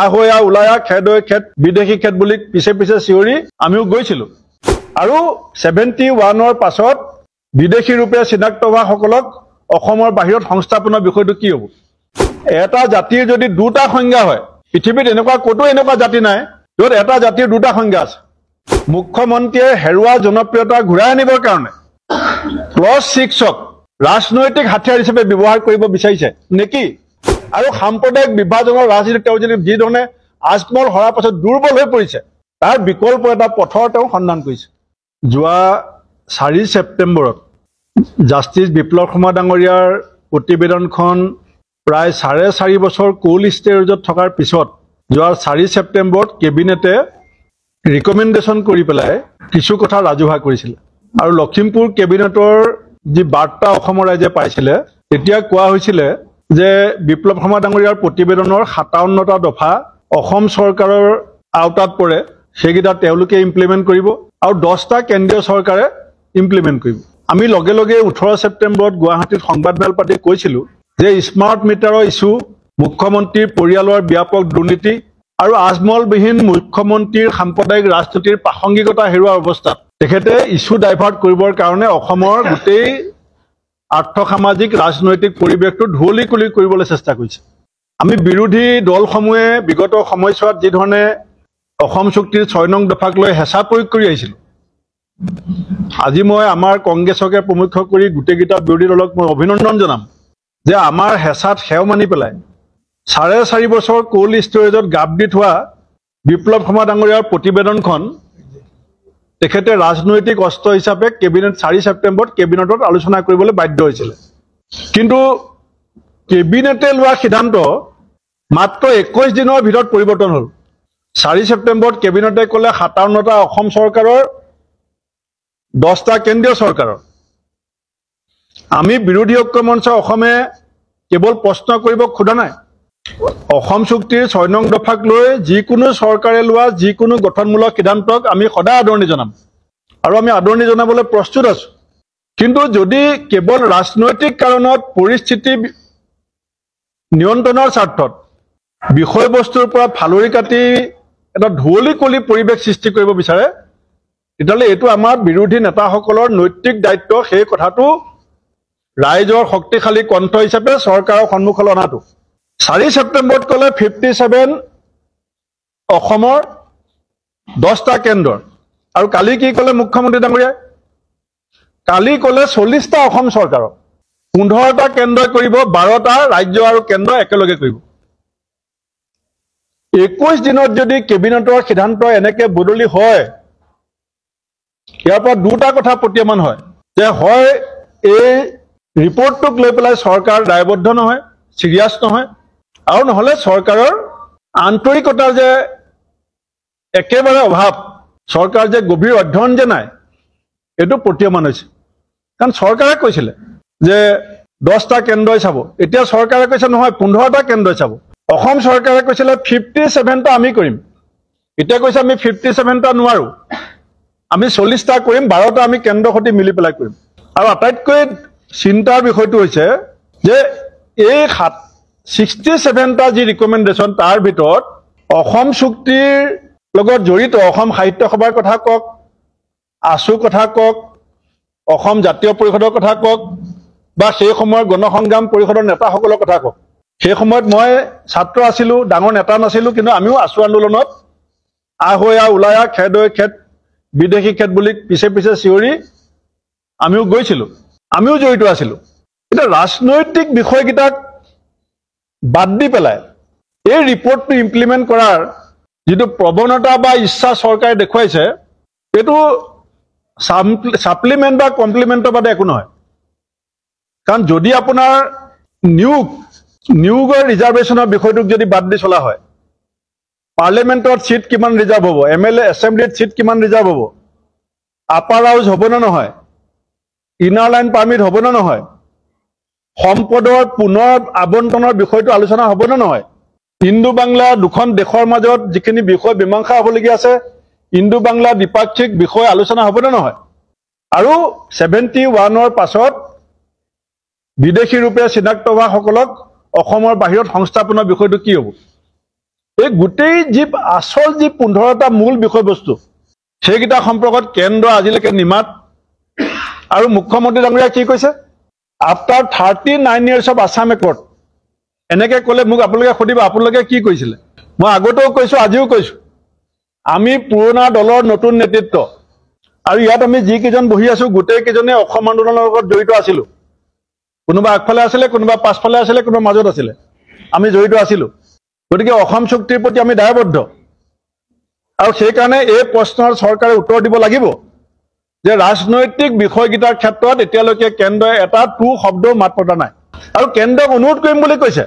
আহয়া উলায়া খেদৈ খেত বিদেশী খেত বুলি পিছে পিছে চিঞৰি আমিও গৈছিলোঁ আৰু 71ৰ পাছত বিদেশী ৰূপে চিনাক্ত হোৱা সকলক অসমৰ বাহিৰত সংস্থাপনৰ বিষয়টো কি হ'ব এটা জাতিৰ যদি দুটা সংজ্ঞা হয় পৃথিৱীত এনেকুৱা কতো এনেকুৱা জাতি নাই য'ত এটা জাতিৰ দুটা সংজ্ঞা আছে মুখ্যমন্ত্ৰীয়ে হেৰুৱা জনপ্ৰিয়তা ঘূৰাই আনিবৰ কাৰণে +6ক ৰাজনৈতিক হাতিয়াৰ হিচাপে ব্যৱহাৰ কৰিব বিচাৰিছে নেকি আৰু সাম্প্ৰদায়িক বিভাজনৰ ৰাজনীতি তেওঁ যদি যি ধৰণে আজমল হৰাৰ পাছত দুৰ্বল হৈ পৰিছে তাৰ বিকল্প এটা পথৰ তেওঁ সন্ধান কৰিছে যোৱা 4 ছেপ্টেম্বৰত জাষ্টিছ বিপ্লৱ শৰ্মা ডাঙৰীয়াৰ প্ৰতিবেদনখন প্ৰায় 4.5 বছৰ কোল্ড ষ্টোৰেজত থকাৰ পিছত যোৱা 4 ছেপ্টেম্বৰত কেবিনেটে ৰিকমেণ্ডেশ্যন কৰি পেলাই কিছু কথা ৰাজহুৱা কৰিছিল আৰু লখিমপুৰ কেবিনেটৰ যি বাৰ্তা অসমৰ ৰাইজে পাইছিলে তেতিয়া কোৱা হৈছিল যে বিপ্লৱ শৰ্মা ডাঙৰীয়াৰ প্ৰতিবেদনৰ 57টা দফা অসম চৰকাৰৰ আওতাত পৰে সেইকেইটা তেওঁলোকে ইমপ্লিমেণ্ট কৰিব আৰু 10টা কেন্দ্ৰীয় চৰকাৰে ইমপ্লিমেণ্ট কৰিব আমি লগে লগে 18 ছেপ্টেম্বৰত গুৱাহাটীত সংবাদমেল পাতি কৈছিলোঁ যে স্মাৰ্ট মিটাৰৰ ইছ্যু মুখ্যমন্ত্ৰীৰ পৰিয়ালৰ ব্যাপক দুৰ্নীতি আৰু আজমলবিহীন মুখ্যমন্ত্ৰীৰ সাম্প্ৰদায়িক ৰাজনীতিৰ প্ৰাসংগিকতা হেৰুৱাৰ অৱস্থাত তেখেতে ইছ্যু ডাইভাৰ্ট কৰিবৰ কাৰণে অসমৰ গোটেই আৰ্থসামাজিক ৰাজনৈতিক পৰিৱেশটো ঢুৱলীকুলি কৰিবলৈ চেষ্টা কৰিছে আমি বিৰোধী দলসমূহে বিগত সময়ছোৱাত যি ধৰণে অসম চুক্তিৰ 6 নং দফাক লৈ হেঁচা প্ৰয়োগ কৰি আহিছিলোঁ আজি মই আমাৰ কংগ্ৰেছকে প্ৰমুখ্য কৰি গোটেইকেইটা বিৰোধী দলক মই অভিনন্দন জনাম যে আমাৰ হেঁচাত সেৱ মানি পেলাই 4.5 বছৰ কোল্ড ষ্টোৰেজত গাপ দি থোৱা বিপ্লৱ শৰ্মা ডাঙৰীয়াৰ প্ৰতিবেদনখন তেখেতে ৰাজনৈতিক অস্ত্ৰ হিচাপে কেবিনেট 4 ছেপ্টেম্বৰত কেবিনেটত আলোচনা কৰিবলৈ বাধ্য হৈছিল কিন্তু কেবিনেটে লোৱা সিদ্ধান্ত মাত্ৰ 21 দিনৰ ভিতৰত পৰিৱৰ্তন হ'ল 4 ছেপ্টেম্বৰত কেবিনেটে ক'লে 57টা অসম চৰকাৰৰ 10টা কেন্দ্ৰীয় চৰকাৰৰ আমি বিৰোধী ঐক্য মঞ্চ অসমে কেৱল প্ৰশ্ন কৰিব খোজা নাই অসম চুক্তিৰ 6 নং দফাক লৈ যিকোনো চৰকাৰে লোৱা যিকোনো গঠনমূলক সিদ্ধান্তক আমি সদায় আদৰণি জনাম আৰু আমি আদৰণি জনাবলৈ প্ৰস্তুত আছো কিন্তু যদি কেৱল ৰাজনৈতিক কাৰণত পৰিস্থিতি নিয়ন্ত্ৰণৰ স্বাৰ্থত বিষয়বস্তুৰ পৰা ফালৰি কাটি এটা ঢুৱলীকুলি পৰিৱেশ সৃষ্টি কৰিব বিচাৰে তেতিয়াহ'লে এইটো আমাৰ বিৰোধী নেতাসকলৰ নৈতিক দায়িত্ব সেই কথাটো ৰাইজৰ শক্তিশালী কণ্ঠ হিচাপে চৰকাৰৰ সন্মুখলৈ অনাটো 4 ছেপ্টেম্বৰত ক'লে 57 অসমৰ 10টা কেন্দ্ৰৰ আৰু কালি কি ক'লে মুখ্যমন্ত্ৰী ডাঙৰীয়াই কালি ক'লে 40টা অসম চৰকাৰৰ 15টা কেন্দ্ৰই কৰিব 12টা ৰাজ্য আৰু কেন্দ্ৰ একেলগে কৰিব 21 দিনত যদি কেবিনেটৰ সিদ্ধান্ত এনেকে বদলি হয় ইয়াৰ পৰা দুটা কথা প্ৰতীয়মান হয় যে হয় এই ৰিপৰ্টটোক লৈ পেলাই চৰকাৰ দায়বদ্ধ নহয় চিৰিয়াছ নহয় আৰু নহলে চৰকাৰৰ আন্তৰিকতাৰ যে একেবাৰে অভাৱ চৰকাৰ যে গভীৰ অধ্যয়ন যে নাই এইটো প্ৰতীয়মান হৈছে কাৰণ চৰকাৰে কৈছিলে যে 10টা কেন্দ্ৰই চাব এতিয়া চৰকাৰে কৈছে নহয় 15টা কেন্দ্ৰই চাব অসম চৰকাৰে কৈছিলে 57টা আমি কৰিম এতিয়া কৈছে আমি 57টা নোৱাৰো আমি 40টা কৰিম 12টা আমি কেন্দ্ৰৰ সৈতে মিলি পেলাই কৰিম আৰু আটাইতকৈ চিন্তাৰ বিষয়টো হৈছে যে এই 67টা যি ৰিকমেণ্ডেশ্যন তাৰ ভিতৰত অসম চুক্তিৰ লগত জড়িত অসম সাহিত্য সভাৰ কথা কওক আছু কথা কওক অসম জাতীয় পৰিষদৰ কথা কওক বা সেই সময়ৰ গণসংগ্ৰাম পৰিষদৰ নেতাসকলৰ কথা কওক সেই সময়ত মই ছাত্ৰ আছিলোঁ ডাঙৰ নেতা নাছিলোঁ কিন্তু আমিও আছু আন্দোলনত আহয়া উলায়া খেদৈ খেত বিদেশী খেত বুলি পিছে পিছে চিঞৰি আমিও গৈছিলোঁ আমিও জড়িত আছিলোঁ এতিয়া ৰাজনৈতিক বিষয়কেইটাক বাদ দি পেলাই এই ৰিপৰ্টটো ইমপ্লিমেণ্ট কৰাৰ যিটো প্ৰৱণতা বা ইচ্ছা চৰকাৰে দেখুৱাইছে এইটো ছাপ্লিমেণ্ট বা কমপ্লিমেণ্টৰ বাদে একো নহয় কাৰণ যদি আপোনাৰ নিয়োগৰ ৰিজাৰ্ভেশ্যনৰ বিষয়টোক যদি বাদ দি চলা হয় পাৰ্লিয়ামেণ্টত ছিট কিমান ৰিজাৰ্ভ হ'ব MLA এছেম্বলিত ছিট কিমান ৰিজাৰ্ভ হ'ব আপাৰ হাউচ হ'ব নে নহয় ইনাৰ লাইন পাৰ্মিট হ'ব নে নহয় সম্পদৰ পুনৰ আবণ্টনৰ বিষয়টো আলোচনা হ'ব নে নহয় ইণ্ডো বাংলা দুখন দেশৰ মাজত যিখিনি বিষয় মীমাংসা হ'বলগীয়া আছে ইণ্ডো বাংলা দ্বিপাক্ষিক বিষয় আলোচনা হ'ব নে নহয় আৰু 71ৰ পাছত বিদেশী ৰূপে চিনাক্ত হোৱা সকলক অসমৰ বাহিৰত সংস্থাপনৰ বিষয়টো কি হ'ব এই গোটেই যি আসল যি 15টা মূল বিষয়বস্তু সেইকেইটা সম্পৰ্কত কেন্দ্ৰ আজিলৈকে নিমাত আৰু মুখ্যমন্ত্ৰী ডাঙৰীয়া কি কৈছে after 39 years of Assam Accord এনেকে ক'লে মোক আপোনালোকে সুধিব আপোনালোকে কি কৈছিলে মই আগতেও কৈছো আজিও কৈছো আমি পুৰণা দলৰ নতুন নেতৃত্ব আৰু ইয়াত আমি যি কেইজন বহি আছো গোটেই কেইজনে অসম আন্দোলনৰ লগত জড়িত আছিলো কোনোবা আগফালে আছিলে কোনোবা পাছফালে আছিলে কোনোবা মাজত আছিলে আমি জড়িত আছিলো গতিকে অসম চুক্তিৰ প্ৰতি আমি দায়বদ্ধ আৰু সেই কাৰণে এই প্ৰশ্নৰ চৰকাৰে উত্তৰ দিব লাগিব যে ৰাজনৈতিক বিষয়গিটাৰ ক্ষেত্ৰত এতিয়ালৈকে কেন্দ্ৰই এটা টু শব্দ মাত পতা নাই আৰু কেন্দ্ৰক অনুৰোধ কৰিম বুলি কৈছে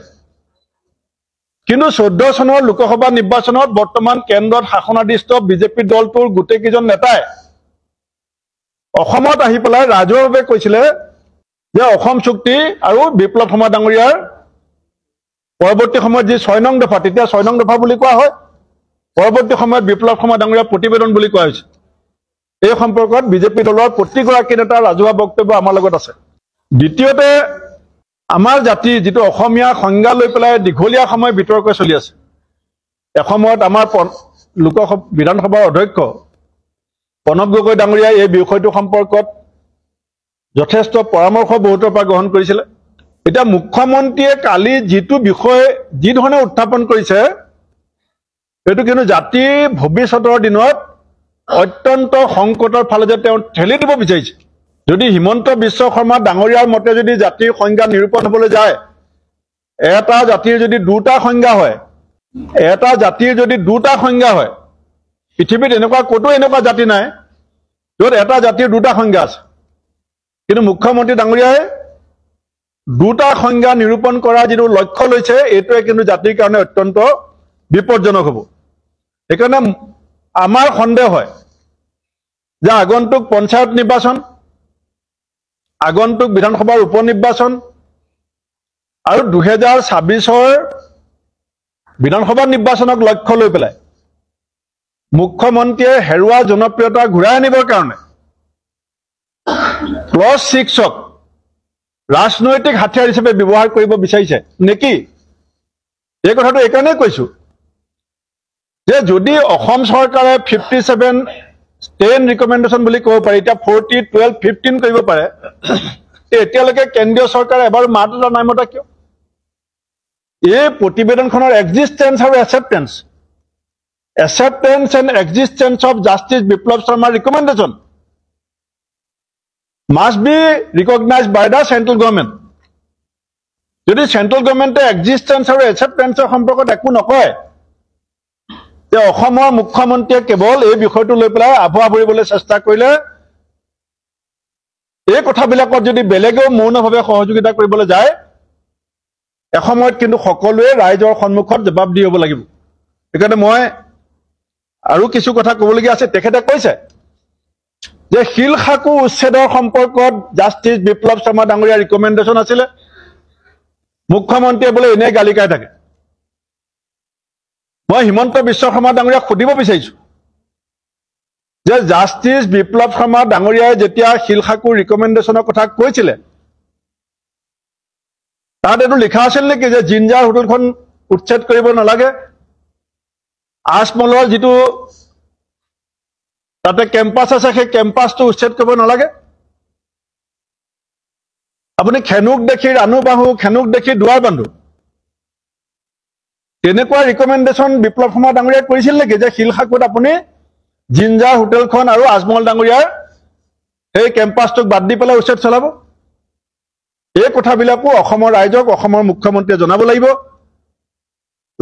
কিন্তু 14 চনৰ লোকসভা নিৰ্বাচনত বৰ্তমান কেন্দ্ৰত শাসনাধিষ্ঠ বিজেপি দলটোৰ গোটেই কেইজন নেতাই অসমত আহি পেলাই ৰাজহুৱাভাৱে কৈছিলে যে অসম চুক্তি আৰু বিপ্লৱ শৰ্মা ডাঙৰীয়াৰ পৰৱৰ্তী সময়ত যি 6 নং দফা তেতিয়া 6 নং দফা বুলি কোৱা হয় পৰৱৰ্তী সময়ত বিপ্লৱ শৰ্মা ডাঙৰীয়াৰ প্ৰতিবেদন বুলি কোৱা হৈছে এই সম্পৰ্কত বিজেপি দলৰ প্ৰতিগৰাকী নেতা ৰাজহুৱা বক্তব্য আমাৰ লগত আছে দ্বিতীয়তে আমাৰ জাতি যেটো অসমীয়া সংজ্ঞা লৈ পেলাই দীঘলীয়া সময় বিতৰ্ক চলি আছে এসময়ত আমাৰ লোকসভা বিধানসভাৰ অধ্যক্ষ প্ৰণৱ গগৈ ডাঙৰীয়াই এই বিষয়টো সম্পৰ্কত যথেষ্ট পৰামৰ্শ বহুতৰ পৰা গ্ৰহণ কৰিছিল এটা মুখ্যমন্ত্ৰীয়ে কালি যেটো বিষয় যি ধৰণে উত্থাপন কৰিছে এটো কিন্তু জাতিৰ ভৱিষ্যতৰ দিনত অত্যন্ত সংকটৰ ফালে যে তেওঁ ঠেলি দিব বিচাৰিছে যদি হিমন্ত বিশ্ব শৰ্মা ডাঙৰীয়াৰ মতে যদি জাতিৰ সংজ্ঞা নিৰূপণ হ'বলৈ যায় এটা জাতিৰ যদি দুটা সংজ্ঞা হয় এটা জাতিৰ যদি দুটা সংজ্ঞা হয় পৃথিৱীত এনেকুৱা কতো এনেকুৱা জাতি নাই য'ত এটা জাতিৰ দুটা সংজ্ঞা আছে কিন্তু মুখ্যমন্ত্ৰী ডাঙৰীয়াই দুটা সংজ্ঞা নিৰূপণ কৰা যিটো লক্ষ্য লৈছে এইটোৱে কিন্তু জাতিৰ কাৰণে অত্যন্ত বিপদজনক হ'ব সেইকাৰণে আমাৰ সন্দেহ হয় যে আগন্তুক পঞ্চায়ত নিৰ্বাচন আগন্তুক বিধানসভাৰ উপনিৰ্বাচন আৰু 2026ৰ বিধানসভা নিৰ্বাচনক লক্ষ্য লৈ পেলাই মুখ্যমন্ত্ৰীয়ে হেৰুৱা জনপ্ৰিয়তা ঘূৰাই আনিবৰ কাৰণে ক্লজ 6ক ৰাজনৈতিক হাতিয়াৰ হিচাপে ব্যৱহাৰ কৰিব বিচাৰিছে নেকি এই কথাটো একাৰণে কৈছো যে যদি অসম চৰকাৰে 57 10 ৰিকমেন্ডেশন বুলি ক'ব পাৰে এটা 40 12 15 কৰিব পাৰে এতিয়ালৈকে কেন্দ্ৰীয় চৰকাৰে এবাৰ মাত্ৰ নাই মতা কিয় এই প্ৰতিবেদনখনৰ এক্সিস্টেন্স আৰু acceptance and existence of Justice Biplab Sharma's recommendation must be recognized by the central government. যদি central government existence আৰু acceptance সম্পৰ্কত একো নকয় যে অসমৰ মুখ্যমন্ত্ৰীয়ে কেৱল এই বিষয়টো লৈ পেলাই আভুৱা ভৰিবলৈ চেষ্টা কৰিলে এই কথাবিলাকত যদি বেলেগেও মৌনভাৱে সহযোগিতা কৰিবলৈ যায় এসময়ত কিন্তু সকলোৱে ৰাইজৰ সন্মুখত জবাব দি হ'ব লাগিব সেইকাৰণে মই আৰু কিছু কথা ক'বলগীয়া আছে তেখেতে কৈছে যে শিলখাকু উচ্ছেদৰ সম্পৰ্কত জাষ্টিস বিপ্লৱ শৰ্মা ডাঙৰীয়াৰ ৰিকমেন্ডেশন আছিল মুখ্যমন্ত্ৰীয়ে বোলে এনে গালি কাই থাকে মই হিমন্ত বিশ্ব শৰ্মা ডাঙৰীয়াক সুধিব বিচাৰিছো যে জাষ্টিস বিপ্লৱ শৰ্মা ডাঙৰীয়াই যেতিয়া শিলখাকুৰ ৰিকমেন্ডেশনৰ কথা কৈছিল তাত এটো লিখা আছিল নেকি যে জিঞ্জাৰ হোটেলখন উচ্ছেদ কৰিব নালাগে আসমলৰ যেটো তাতে কেম্পাছ আছে সেই কেম্পাছটো উচ্ছেদ কৰিব নালাগে আপুনি খেনুক দেখি ৰানু বাহু খেনুক দেখি দুৱাৰ বান্ধু তেনেকুৱা ৰিকমেন্ডেশন বিপ্লৱ শৰ্মা ডাঙৰীয়াই কৰিছিল নেকি যে শিলখাকুত আপুনি জিঞ্জাৰ হোটেলখন আৰু আজমল ডাঙৰীয়াৰ সেই কেম্পাছটোক বাদ দি পেলাই উচ্ছেদ চলাব এই কথাবিলাকো অসমৰ ৰাইজক অসমৰ মুখ্যমন্ত্ৰীয়ে জনাব লাগিব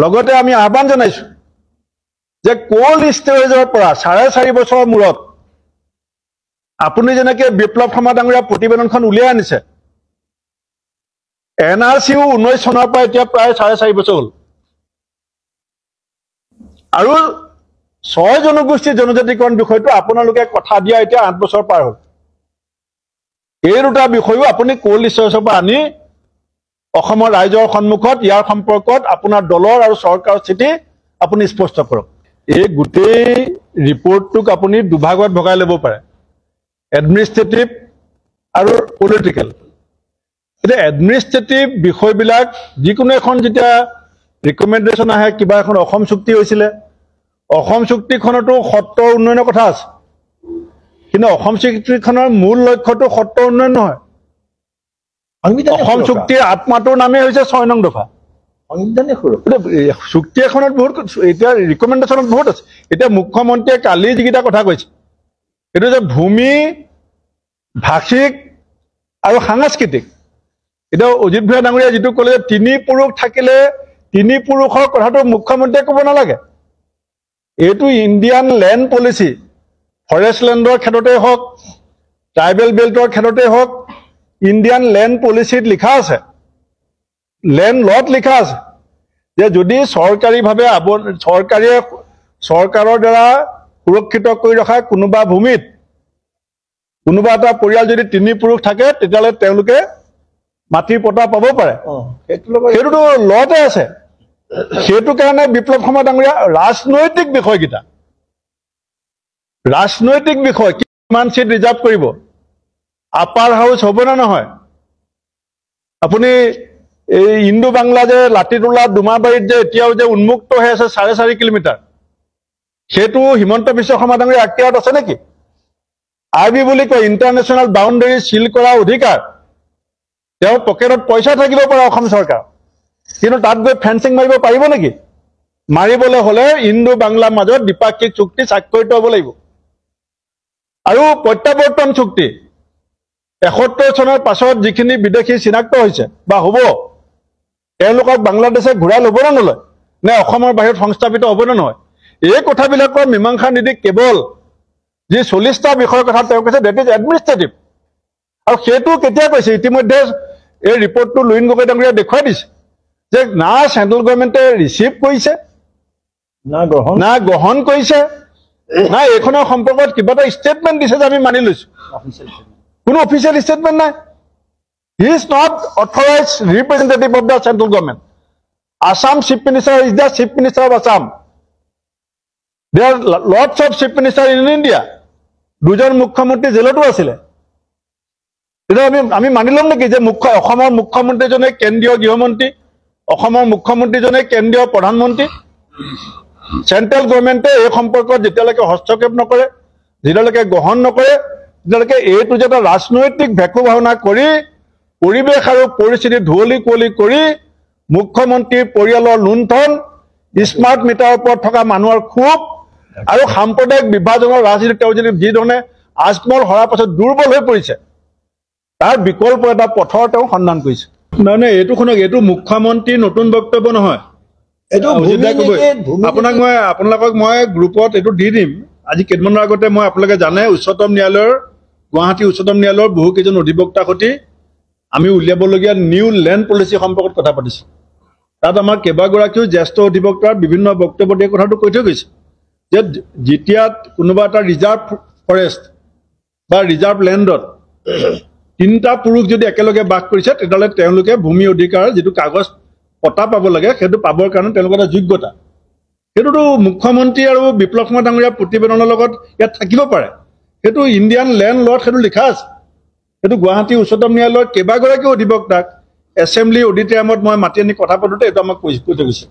লগতে আমি আহ্বান জনাইছো যে কোল্ড ষ্টোৰেজৰ পৰা 4.5 বছৰৰ মূৰত আপুনি যেনেকে বিপ্লৱ শৰ্মা ডাঙৰীয়াৰ প্ৰতিবেদনখন উলিয়াই আনিছে এনআৰচিও 19 চনৰ পৰা এতিয়া প্ৰায় 4.5 বছৰ হ'ল আৰু 6 জনগোষ্ঠী জনজাতিকৰণ বিষয়টো আপোনালোকে কথা দিয়া এতিয়া 8 বছৰ পাৰ হ'ল এই দুটা বিষয়ও আপুনি কোল্ড ষ্টোৰেজৰ পৰা আনি অসমৰ ৰাইজৰ সন্মুখত ইয়াৰ সম্পৰ্কত আপোনাৰ দলৰ আৰু চৰকাৰৰ স্থিতি আপুনি স্পষ্ট কৰক এই গোটেই ৰিপৰ্টটোক আপুনি দুভাগত ভগাই ল'ব পাৰে এডমিনিষ্ট্ৰেটিভ আৰু পলিটিক্যাল এটা এডমিনিষ্ট্ৰেটিভ বিষয়বিলাক যিকোনো এখন যেতিয়া ৰিকমেণ্ডেশ্যন আহে কিবা এখন অসম চুক্তি হৈছিলে অসম চুক্তিখনতো সত্ৰ উন্নয়নৰ কথা আছে কিন্তু অসম চুক্তিখনৰ মূল লক্ষ্যটো সত্ৰ উন্নয়ন নহয় অসম চুক্তিৰ আত্মাটোৰ নামেই হৈছে 6 নং দফা সংবিধানিক সুৰক্ষা চুক্তি এখনত বহুত এতিয়া ৰিকমেণ্ডেশ্যনত বহুত আছে এতিয়া মুখ্যমন্ত্ৰীয়ে কালি যিকেইটা কথা কৈছে এইটো যে ভূমি ভাষিক আৰু সাংস্কৃতিক এতিয়া অজিত ভূঞা ডাঙৰীয়া যিটো ক'লে যে 3 পুৰুষ থাকিলে 3 পুৰুষৰ কথাটো মুখ্যমন্ত্ৰীয়ে ক'ব নালাগে এইটো ইণ্ডিয়ান লেণ্ড পলিচি ফৰেষ্ট লেণ্ডৰ ক্ষেত্ৰতেই হওক ট্ৰাইবেল বেল্টৰ ক্ষেত্ৰতেই হওক ইণ্ডিয়ান লেণ্ড পলিচিত লিখা আছে লেণ্ড লত লিখা আছে যে যদি চৰকাৰীভাৱে চৰকাৰৰ দ্বাৰা সুৰক্ষিত কৰি ৰখা কোনোবা ভূমিত কোনোবা এটা পৰিয়াল যদি 3 পুৰুষ থাকে তেতিয়াহ'লে তেওঁলোকে মাটিৰ পটা পাব পাৰে সেইটোতো লতে আছে সেইটো কাৰণে বিপ্লৱ শৰ্মা ডাঙৰীয়া ৰাজনৈতিক বিষয় কিমান চিট ৰিজাৰ্ভ কৰিব আপাৰ হাউচ হ'ব না নহয় আপুনি এই ইণ্ডো বাংলা যে লাটিটোলা ডুমাবাৰীত যে এতিয়াও যে উন্মুক্ত হৈ আছে 4.5 কিলোমিটাৰ সেইটো হিমন্ত বিশ্ব শৰ্মা ডাঙৰীয়া আক্তিয়াৰত আছে নেকি আইবি বুলি কয় ইণ্টাৰনেশ্যনেল বাউণ্ডেৰী চিল কৰা অধিকাৰ তেওঁৰ পকেটত পইচা থাকিব পাৰে অসম চৰকাৰ কিন্তু তাত গৈ ফেন্সিং মাৰিব পাৰিব নেকি মাৰিবলৈ হ'লে ইণ্ডো বাংলাৰ মাজত দ্বিপাক্ষিক চুক্তি স্বাক্ষৰিত হ'ব লাগিব আৰু প্ৰত্যাৱৰ্তন চুক্তি 71 চনৰ পাছত যিখিনি বিদেশী চিনাক্ত হৈছে বা হ'ব তেওঁলোকক বাংলাদেশে ঘূৰাই ল'ব না নলয় নে অসমৰ বাহিৰত সংস্থাপিত হ'ব না নহয় এই কথাবিলাকৰ মীমাংসা নিদি কেৱল যি 40টা বিষয়ৰ কথা তেওঁ কৈছে ডেট ইজ এডমিনিষ্ট্ৰেটিভ আৰু সেইটো কেতিয়া কৈছে ইতিমধ্যে এই ৰিপৰ্টটো লুইন গগৈ ডাঙৰীয়া দেখুৱাই দিছে যে না চেণ্ট্ৰেল গভৰ্ণমেণ্টে ৰিচিভ কৰিছে না গ্ৰহণ কৰিছে না এইখনৰ সম্পৰ্কত কিবা এটা ষ্টেটমেণ্ট দিছে যে আমি মানি লৈছো কোনো অফিচিয়েল ষ্টেটমেণ্ট নাই he is not authorised representative of the central government Assam chief minister is the chief minister of Assam there lots of chief minister in India দুজন মুখ্যমন্ত্ৰী জেলতো আছিলে এতিয়া আমি মানি ল'ম নেকি যে অসমৰ মুখ্যমন্ত্ৰীজনে কেন্দ্ৰীয় গৃহমন্ত্ৰী অসমৰ মুখ্যমন্ত্ৰীজনে কেন্দ্ৰীয় প্ৰধানমন্ত্ৰী চেণ্ট্ৰেল গভৰ্ণমেণ্টে এই সম্পৰ্কত যেতিয়ালৈকে হস্তক্ষেপ নকৰে যেতিয়ালৈকে গ্ৰহণ নকৰে তেতিয়ালৈকে এইটো যে এটা ৰাজনৈতিক ভেকু ভাওনা কৰি পৰিৱেশ আৰু পৰিস্থিতি ধুৱলি কুঁৱলি কৰি মুখ্যমন্ত্ৰীৰ পৰিয়ালৰ লুণ্ঠন স্মাৰ্ট মিটাৰৰ ওপৰত থকা মানুহৰ ক্ষোভ আৰু সাম্প্ৰদায়িক বিভাজনৰ ৰাজনীতি তেওঁ যদি যিধৰণে আজমল হৰাৰ পাছত দুৰ্বল হৈ পৰিছে তাৰ বিকল্প এটা পথৰ তেওঁ সন্ধান কৰিছে মানে এইটো শুনক এইটো মুখ্যমন্ত্ৰীৰ নতুন বক্তব্য নহয় আপোনালোকক মই গ্ৰুপত এইটো দি দিম আজি কেইদিনমানৰ আগতে মই আপোনালোকে জানে গুৱাহাটী উচ্চতম ন্যায়ালয়ৰ বহু কেইজন অধিবক্তাৰ সৈতে আমি উলিয়াবলগীয়া নিউ লেণ্ড পলিচি সম্পৰ্কত কথা পাতিছোঁ তাত আমাৰ কেইবাগৰাকীও জ্যেষ্ঠ অধিবক্তাৰ বিভিন্ন বক্তব্য দিয়ে কথাটো কৈ থৈ গৈছে যে যেতিয়া কোনোবা এটা ৰিজাৰ্ভ ফৰেষ্ট বা ৰিজাৰ্ভ লেণ্ডত 3টা পুৰুষ যদি একেলগে বাস কৰিছে তেতিয়াহ'লে তেওঁলোকে ভূমি অধিকাৰ যিটো কাগজ পটা পাব লাগে সেইটো পাবৰ কাৰণে তেওঁলোকৰ এটা যোগ্যতা সেইটোতো মুখ্যমন্ত্ৰী আৰু বিপ্লৱ শৰ্মা ডাঙৰীয়া প্ৰতিবেদনৰ লগত ইয়াত থাকিব পাৰে সেইটো ইণ্ডিয়ান লেণ্ড লত সেইটো লিখা আছে সেইটো গুৱাহাটী উচ্চতম ন্যায়ালয়ৰ কেইবাগৰাকীও অধিবক্তাক এছেম্বলি অডিটৰিয়ামত মই মাতি আনি কথা পাতোঁতে এইটো আমাক কৈ থৈ গৈছে